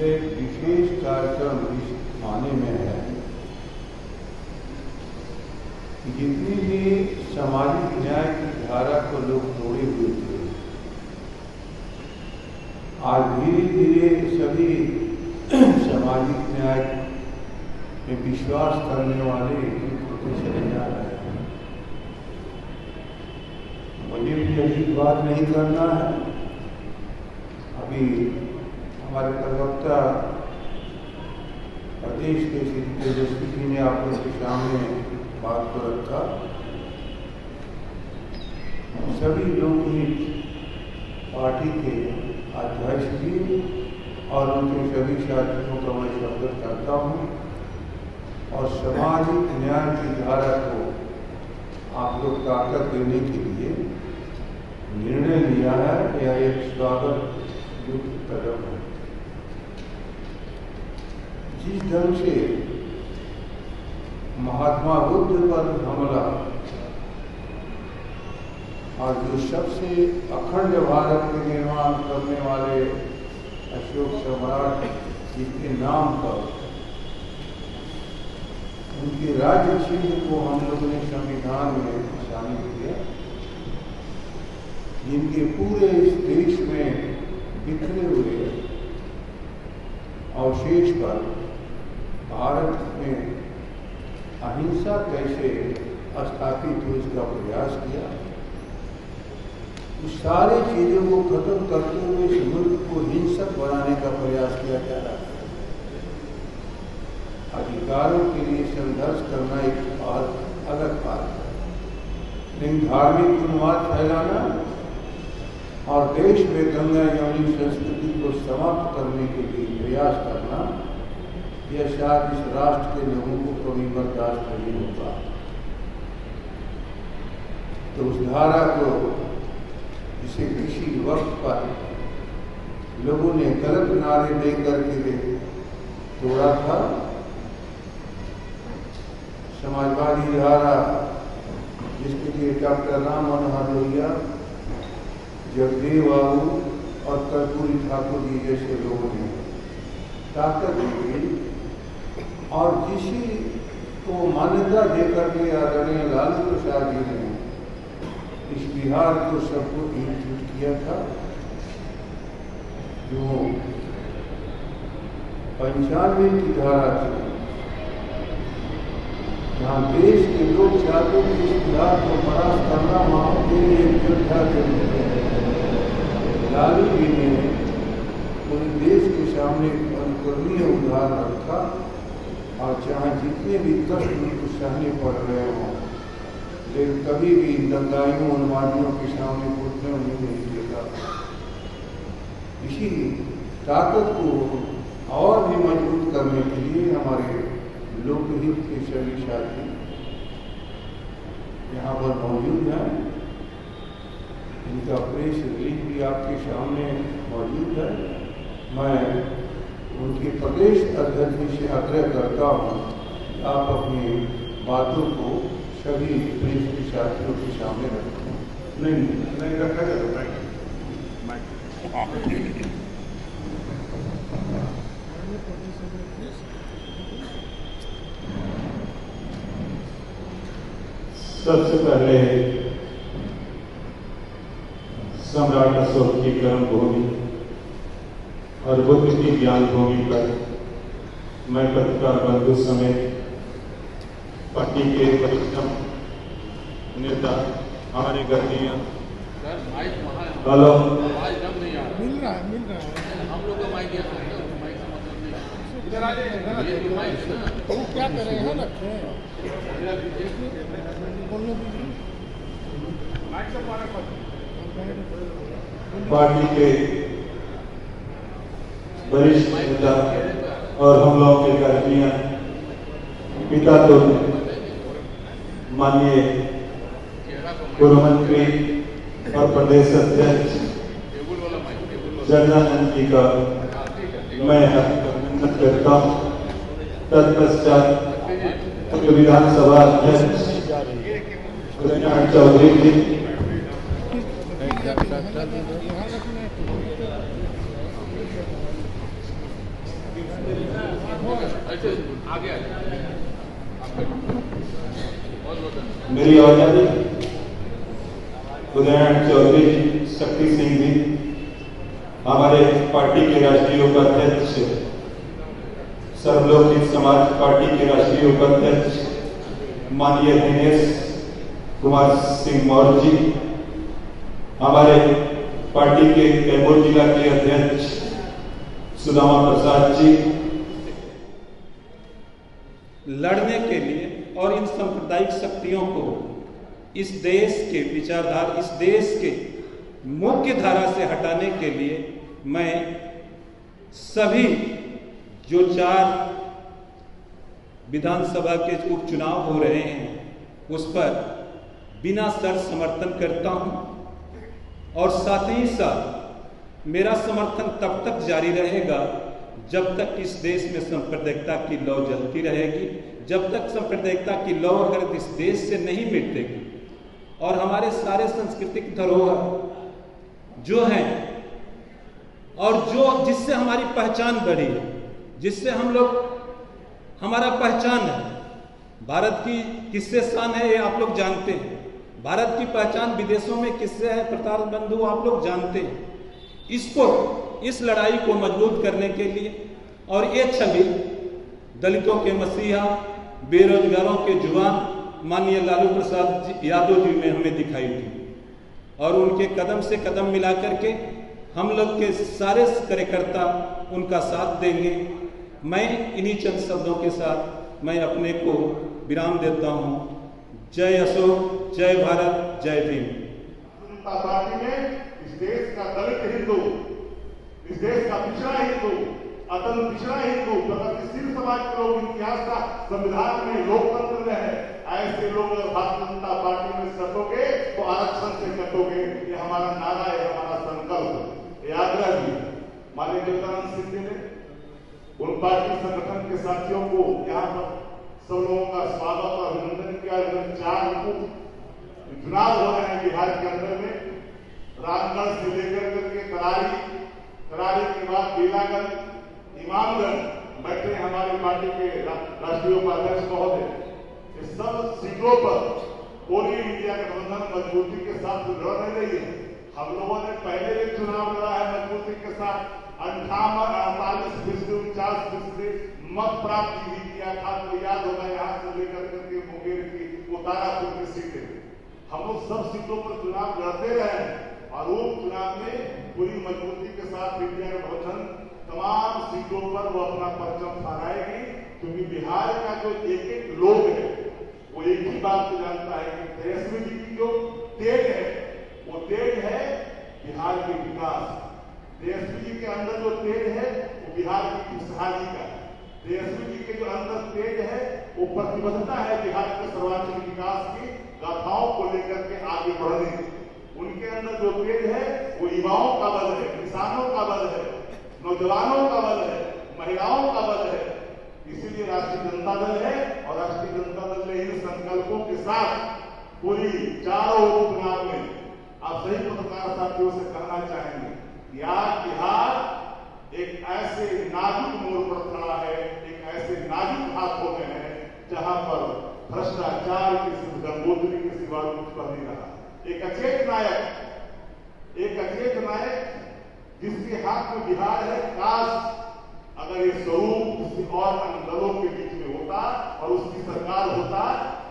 एक विशेष कार्यक्रम इस आने में है कि जितनी भी सामाजिक न्याय की धारा को लोग तोड़े हुए थे, आज धीरे धीरे सभी सामाजिक न्याय में विश्वास करने वाले होते चले जा रहे हैं। मुझे भी अधिक बात नहीं करना है। अभी हमारे प्रवक्ता प्रदेश के श्री तेजस्वी जी ने आप लोग के सामने बात को रखा। सभी लोकहित पार्टी के अध्यक्ष जी और उनके सभी साथियों का मैं स्वागत करता हूँ और सामाजिक न्याय की धारा को आप लोग ताकत देने के लिए निर्णय लिया है। यह एक स्वागत युक्त कदम है। जिस ढंग से महात्मा बुद्ध पर हमला और जो सबसे अखंड भारत के निर्माण करने वाले अशोक सम्राट जिसके नाम पर उनके राज्य चिन्ह को हम लोगों ने संविधान में शामिल किया, जिनके पूरे इस देश में बिखरे हुए अवशेष पर भारत में अहिंसा कैसे स्थापित हो इसका प्रयास किया। उस सारी चीजों को खत्म करते हुए इस मुल्क को हिंसक बनाने का प्रयास किया जा रहा है। अधिकारों के लिए संघर्ष करना एक अलग बात है, लेकिन धार्मिक उन्माद फैलाना और देश में गंगा यमुनी संस्कृति को समाप्त करने के लिए प्रयास करना, यह शायद इस राष्ट्र के लोगों को कभी बर्दाश्त नहीं होगा। तो उस धारा को जिसे किसी वक्त पर लोगों ने गलत नारे देकर के तोड़ा था, समाजवादी धारा जिसके लिए डॉक्टर राम मनोहर लोहिया, जगदेव बाबू और कर्पूरी ठाकुर जी जैसे लोगों ने ताकत दी और किसी को मान्यता देकर के आदरणीय लालू प्रसाद जी ने इस बिहार को सबको एकजुट किया था। जो 95 की धारा थी, जहाँ देश के लोग चाहते थे इस बिहार को परास्त करना, वहाँ के लिए योद्धा थे। लालू जी ने पूरे देश के सामने अनुकरणीय उदाहरण रखा और चाहे जितने भी कष्ट उनको सहने पड़ रहे हों, लेकिन कभी भी दंगाइयों उन्मादियों के सामने घुटने नहीं देगा। इसी ताकत को और भी मजबूत करने के लिए हमारे लोकहित के सभी साथी यहाँ पर मौजूद हैं। इनका प्रेस रिलीज भी आपके सामने मौजूद है। मैं उनके प्रदेश अध्यक्ष जी से आग्रह करता हूँ कि आप अपनी बातों को सभी प्रेस के साथियों के सामने रखें। नहीं रखा जाता। सबसे पहले सम्राट अशोक की कर्म भूमि और बुद्ध की ज्ञान भूमि पर मैं पत्रकार बंधु समेत पार्टी के वरिष्ठ नेता हमारे गर्मियाँ हेलो मिल रहा है हम लोग का माइक तो क्या करें है ना पार्टी के वरिष्ठ नेता और हम लोगों के कर्मियां, पिता तो माननीय पूर्व मंत्री और प्रदेश अध्यक्ष जगदानंद जी का मैं अभिनंदन करता हूँ। तत्पश्चात विधानसभा अध्यक्ष चौधरी जी, आगे मेरी आजादी उदयनारायण चौधरी जी, शक्ति सिंह जी, हमारे पार्टी के राष्ट्रीय उपाध्यक्ष, सर्वलोकहित समाज पार्टी के राष्ट्रीय उपाध्यक्ष माननीय दिनेश कुमार सिंह मौर्य जी, हमारे पार्टी के कैमूर जिला के अध्यक्ष सुदामा प्रसाद जी, लड़ने के लिए और इन सांप्रदायिक शक्तियों को इस देश के विचारधारा, इस देश के मुख्य धारा से हटाने के लिए मैं सभी जो 4 विधानसभा के उपचुनाव हो रहे हैं उस पर बिना शर्त समर्थन करता हूं और साथ ही साथ मेरा समर्थन तब तक जारी रहेगा जब तक इस देश में सांप्रदायिकता की लौ जलती रहेगी, जब तक सांप्रदायिकता की लौ अगर इस देश से नहीं मिटेगी और हमारे सारे सांस्कृतिक धरोहर जो हैं और जो जिससे हमारी पहचान बढ़ी है, जिससे हम लोग हमारा पहचान है, भारत की किससे शान है ये आप लोग जानते हैं, भारत की पहचान विदेशों में किससे है प्रताप बंधु आप लोग जानते हैं। इसको इस लड़ाई को मजबूत करने के लिए और ये छवि दलितों के मसीहा, बेरोजगारों के जुबान माननीय लालू प्रसाद यादव जी में हमें दिखाई दी और उनके कदम से कदम मिला करके हम लोग के सारे कार्यकर्ता उनका साथ देंगे। मैं इन्हीं चंद शब्दों के साथ मैं अपने को विराम देता हूँ। जय अशोक, जय भारत, जय भीम। जनता पार्टी में इस देश का दलित हिंदू, इस देश का पिछड़ा हिंदू, अतंत्र पिछड़ा हिंदू, प्रगतिशील समाज के लोग, इतिहास का संविधान में लोकतंत्र में है, ऐसे लोग भारतीय जनता पार्टी में सटोगे तो आरक्षण से कटोगे। ये हमारा नारा है, हमारा संकल्प, ये आग्रह भी माननीय जगदानंद सिंह जी ने उन पार्टी संगठन के साथियों को यहाँ पर सब लोगों का स्वागत और अभिनंदन किया। 4 चुनाव हो रहे हैं बिहार के अंदर में, रामगढ़ से लेकर करके करारी के बाद बेलागंज, इमामगंज बैठे हमारी पार्टी के राष्ट्रीय उपाध्यक्ष महोदय। इस सब सीटों पर पूरी इंडिया गठबंधन मजबूती के साथ लड़ रही है। हम लोगों ने पहले भी चुनाव लड़ा है मजबूती के साथ, 48% 49% मत प्राप्त भी किया था। तो याद होगा यहाँ से लेकर करके मुंगेर की उतारापुर की सीटें, हम लोग सब सीटों पर चुनाव लड़ते रहे और उपचुनाव में पूरी मजबूती के साथ इंडिया गठबंधन तमाम सीटों पर वो अपना परचम फहराएगी, क्योंकि बिहार का जो एक लोग है वो एक ही बात को जानता है कि तेजस्वी जी की जो तेज है वो तेज है बिहार के विकास। तेजस्वी जी के अंदर जो तेज है वो बिहार की खुशहाली का, तेजस्वी जी के जो अंदर तेज है वो प्रतिबद्धता है बिहार के सर्वांगीण विकास की गाथाओं को लेकर के आगे बढ़ने। उनके अंदर जो तेज है वो युवाओं का बल है, किसानों का बल है, नौजवानों का बल है, महिलाओं का बल है। इसीलिए राष्ट्रीय जनता दल है और राष्ट्रीय जनता दल ने इन संकल्पों के साथ पूरी 4 उपचुनाव में आप सही पत्रकार साथियों से कहना चाहेंगे कि आज बिहार एक ऐसे नाजुक मोड़ पर खड़ा है, एक ऐसे नाजुक हाथों में है जहां पर भ्रष्टाचार की सिर्फ गंगोत्री के सिवा कुछ कर नहीं रहा। एक अचेत नायक जिसके हाथ में बिहार है, काश अगर ये स्वरूप किसी और दलों के बीच में होता और उसकी सरकार होता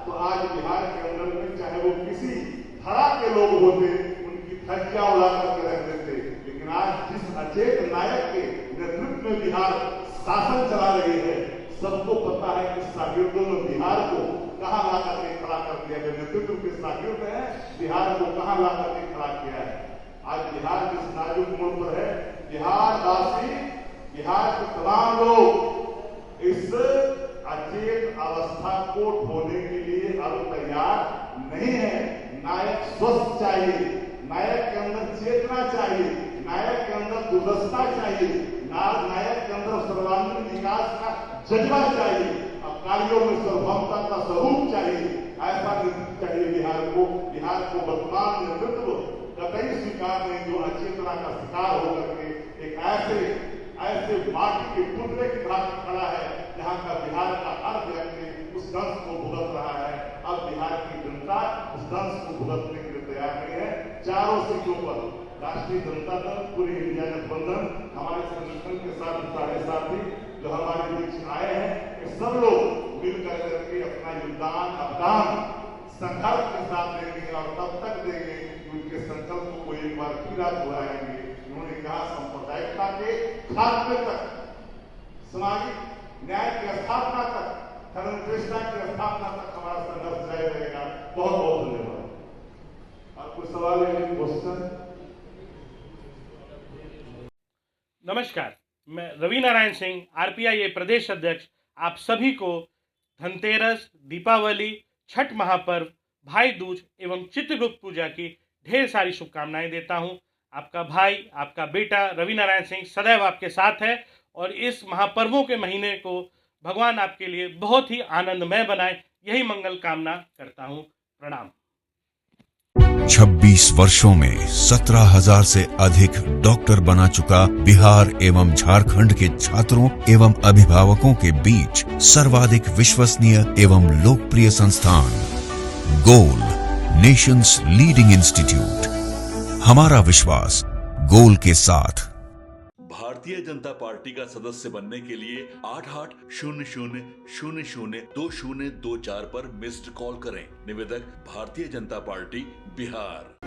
तो आज बिहार के अंदर में चाहे वो किसी धड़ा के लोग होते उनकी धज्जियां उड़ा करके रख देते। लेकिन आज जिस अचेत नायक के नेतृत्व में बिहार शासन चला रही है, सबको पता है कि शागिर्दों ने बिहार को कहां ला करके खड़ा कर दिया है। नेतृत्व के शागिर्द है, बिहार को कहां ला करके खड़ा किया है। आज बिहार जिस नाजुक मोड़ पर है, बिहार के तमाम लोग इस अचेत अवस्था को ढोने के लिए अब तैयार नहीं है। नायक स्वस्थ चाहिए, नायक के अंदर चेतना चाहिए, नायक के अंदर दुर्दशा चाहिए, नायक के अंदर सर्वांगीण विकास का जज्बा चाहिए, कार्यों में सर्वभौमता का स्वरूप चाहिए। ऐसा नेतृत्व चाहिए बिहार को। बिहार को वर्तमान नेतृत्व कतई स्वीकार नहीं जो अचेतना का शिकार होकर के एक ऐसे माटी के पुतले की भांति खड़ा है जहां का बिहार का हर व्यक्ति उस दंश को भुगत रहा है। अब बिहार की जनता उस दंश को भुगतने के लिए तैयार नहीं है। चारों सीटों पर राष्ट्रीय जनता दल, पूरी इंडिया गठबंधन, हमारे संगठन के साथ सारे साथी जो हमारे बीच आए हैं, ये सब लोग मिलकर करके अपना योगदान, अपदान संकल्प के साथ देंगे और तब तक देंगे कि उनके संकल्प को एक बार फिर आप दोहराएंगे। उन्होंने कहा सांप्रदायिकता के खात्मे तक, सामाजिक न्याय की स्थापना तक, धर्मनिरपेक्षता की स्थापना तक हमारा संघर्ष जारी रहेगा। बहुत बहुत धन्यवाद। और कोई सवाल है, क्वेश्चन? नमस्कार, मैं रवि नारायण सिंह, आरपीआई प्रदेश अध्यक्ष, आप सभी को धनतेरस, दीपावली, छठ महापर्व, भाई दूज एवं चित्रगुप्त पूजा की ढेर सारी शुभकामनाएं देता हूं। आपका भाई, आपका बेटा रवि नारायण सिंह सदैव आपके साथ है और इस महापर्वों के महीने को भगवान आपके लिए बहुत ही आनंदमय बनाए, यही मंगल कामना करता हूं। प्रणाम। 26 वर्षों में 17,000 से अधिक डॉक्टर बना चुका बिहार एवं झारखंड के छात्रों एवं अभिभावकों के बीच सर्वाधिक विश्वसनीय एवं लोकप्रिय संस्थान गोल, नेशंस लीडिंग इंस्टीट्यूट। हमारा विश्वास गोल के साथ। भारतीय जनता पार्टी का सदस्य बनने के लिए 8800002024 पर मिस्ड कॉल करें। निवेदक भारतीय जनता पार्टी बिहार।